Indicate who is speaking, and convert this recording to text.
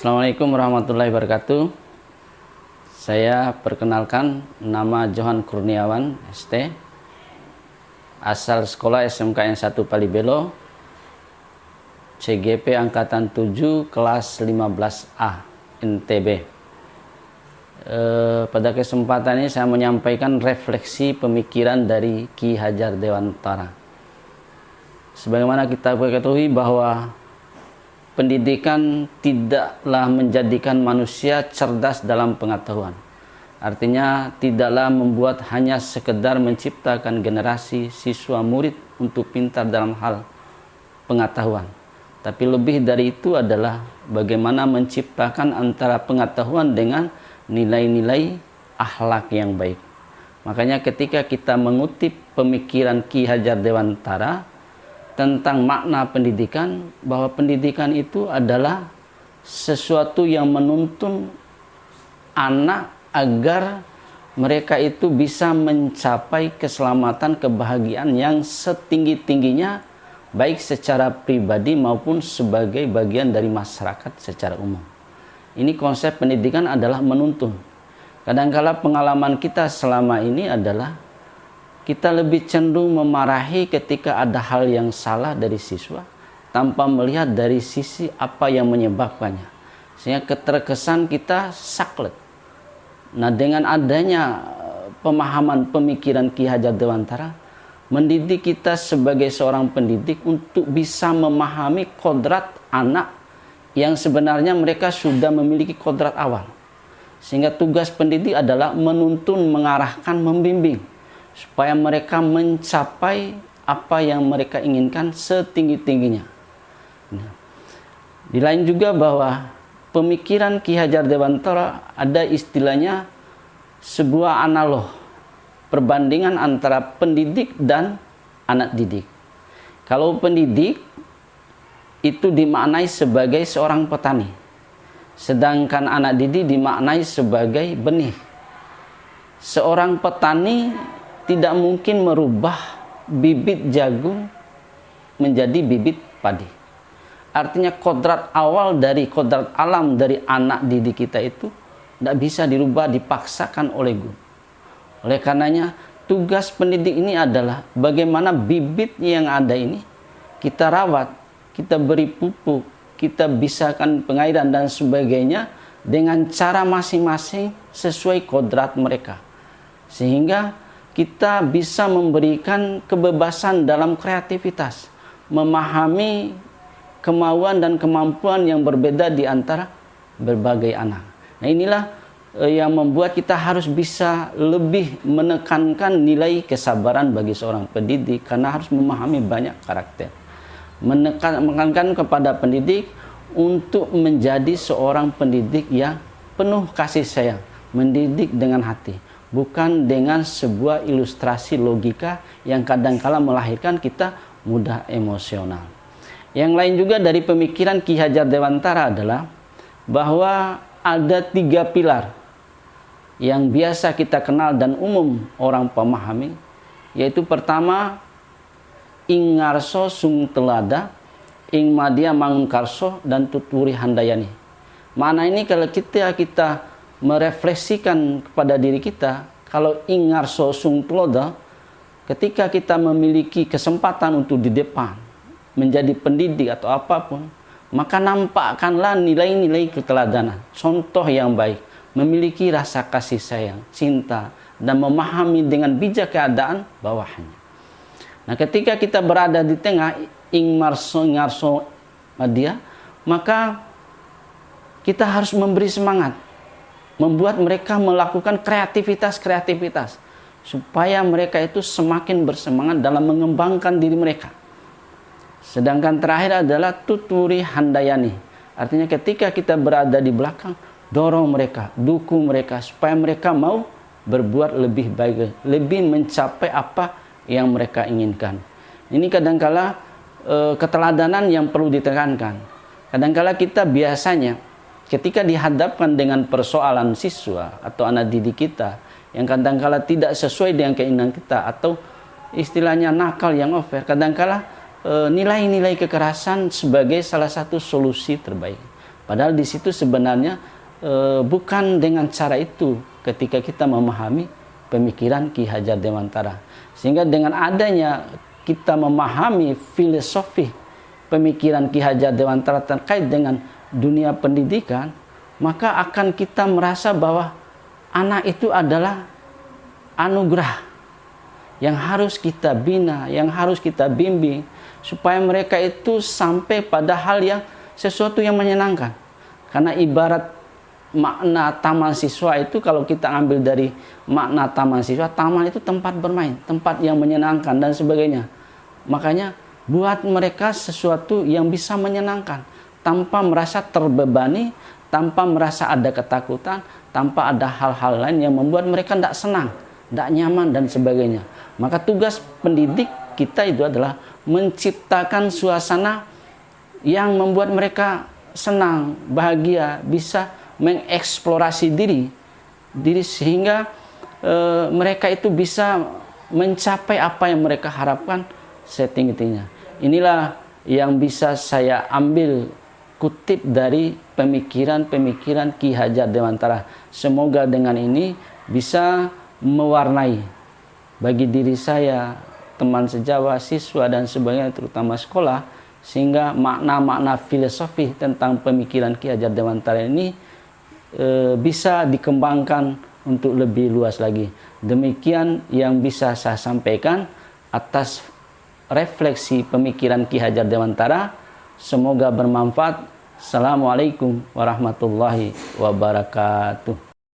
Speaker 1: Assalamualaikum warahmatullahi wabarakatuh. Saya perkenalkan, nama Johan Kurniawan ST, asal sekolah SMKN 1 Palibelo, CGP Angkatan 7 kelas 15A NTB. Pada kesempatan ini saya menyampaikan refleksi pemikiran dari Ki Hajar Dewantara. Sebagaimana kita ketahui bahwa pendidikan tidaklah menjadikan manusia cerdas dalam pengetahuan. Artinya tidaklah membuat hanya sekedar menciptakan generasi siswa murid untuk pintar dalam hal pengetahuan. Tapi lebih dari itu adalah bagaimana menciptakan antara pengetahuan dengan nilai-nilai akhlak yang baik. Makanya ketika kita mengutip pemikiran Ki Hajar Dewantara tentang makna pendidikan, bahwa pendidikan itu adalah sesuatu yang menuntun anak agar mereka itu bisa mencapai keselamatan, kebahagiaan yang setinggi-tingginya, baik secara pribadi maupun sebagai bagian dari masyarakat secara umum. Ini konsep pendidikan adalah menuntun. Kadangkala pengalaman kita selama ini adalah kita lebih cenderung memarahi ketika ada hal yang salah dari siswa tanpa melihat dari sisi apa yang menyebabkannya. Sehingga keterkesan kita saklek. Nah, dengan adanya pemahaman pemikiran Ki Hajar Dewantara, mendidik kita sebagai seorang pendidik untuk bisa memahami kodrat anak yang sebenarnya mereka sudah memiliki kodrat awal. Sehingga tugas pendidik adalah menuntun, mengarahkan, membimbing supaya mereka mencapai apa yang mereka inginkan setinggi-tingginya. Di lain juga bahwa pemikiran Ki Hajar Dewantara ada istilahnya sebuah analog, perbandingan antara pendidik dan anak didik. Kalau pendidik itu dimaknai sebagai seorang petani, sedangkan anak didik dimaknai sebagai benih. Seorang petani tidak mungkin merubah bibit jagung menjadi bibit padi. Artinya kodrat awal dari kodrat alam dari anak didik kita itu tidak bisa dirubah, dipaksakan oleh guru. Oleh karenanya tugas pendidik ini adalah bagaimana bibit yang ada ini kita rawat, kita beri pupuk, kita bisakan pengairan dan sebagainya dengan cara masing-masing sesuai kodrat mereka. Sehingga kita bisa memberikan kebebasan dalam kreativitas, memahami kemauan dan kemampuan yang berbeda di antara berbagai anak. Nah, inilah yang membuat kita harus bisa lebih menekankan nilai kesabaran bagi seorang pendidik, karena harus memahami banyak karakter. Menekankan kepada pendidik untuk menjadi seorang pendidik yang penuh kasih sayang, mendidik dengan hati, bukan dengan sebuah ilustrasi logika yang kadangkala melahirkan kita mudah emosional. Yang lain juga dari pemikiran Ki Hajar Dewantara adalah bahwa ada 3 pilar yang biasa kita kenal dan umum orang pemahami, yaitu pertama, ing ngarso sung telada, ing madya mangun karso, dan tuturi handayani. Mana ini kalau kita merefleksikan kepada diri kita, kalau ingar sosung teloda, ketika kita memiliki kesempatan untuk di depan menjadi pendidik atau apapun, maka nampakkanlah nilai-nilai keteladanan, contoh yang baik, memiliki rasa kasih sayang, cinta, dan memahami dengan bijak keadaan bawahannya. Nah, ketika kita berada di tengah ing marso ngarso madia, maka kita harus memberi semangat, membuat mereka melakukan kreativitas supaya mereka itu semakin bersemangat dalam mengembangkan diri mereka. Sedangkan terakhir adalah tuturi handayani, artinya ketika kita berada di belakang, dorong mereka, dukung mereka supaya mereka mau berbuat lebih baik, lebih mencapai apa yang mereka inginkan. Ini kadangkala keteladanan yang perlu ditekankan. Kadangkala kita biasanya ketika dihadapkan dengan persoalan siswa atau anak didik kita yang kadangkala tidak sesuai dengan keinginan kita, atau istilahnya nakal yang over, kadangkala nilai-nilai kekerasan sebagai salah satu solusi terbaik. Padahal di situ sebenarnya bukan dengan cara itu ketika kita memahami pemikiran Ki Hajar Dewantara. Sehingga dengan adanya kita memahami filosofi pemikiran Ki Hajar Dewantara terkait dengan dunia pendidikan, maka akan kita merasa bahwa anak itu adalah anugerah yang harus kita bina, yang harus kita bimbing, supaya mereka itu sampai pada hal yang sesuatu yang menyenangkan. Karena ibarat makna taman siswa itu, kalau kita ambil dari makna taman siswa, taman itu tempat bermain, tempat yang menyenangkan dan sebagainya. Makanya buat mereka sesuatu yang bisa menyenangkan, tanpa merasa terbebani, tanpa merasa ada ketakutan, tanpa ada hal-hal lain yang membuat mereka tidak senang, tidak nyaman dan sebagainya. Maka tugas pendidik kita itu adalah menciptakan suasana yang membuat mereka senang, bahagia, bisa mengeksplorasi diri sehingga mereka itu bisa mencapai apa yang mereka harapkan setinggi-tingginya. Inilah yang bisa saya ambil kutip dari pemikiran-pemikiran Ki Hajar Dewantara. Semoga dengan ini bisa mewarnai bagi diri saya, teman sejawat, siswa dan sebagainya, terutama sekolah, sehingga makna-makna filosofi tentang pemikiran Ki Hajar Dewantara ini bisa dikembangkan untuk lebih luas lagi. Demikian yang bisa saya sampaikan atas refleksi pemikiran Ki Hajar Dewantara. Semoga bermanfaat. Assalamualaikum warahmatullahi wabarakatuh.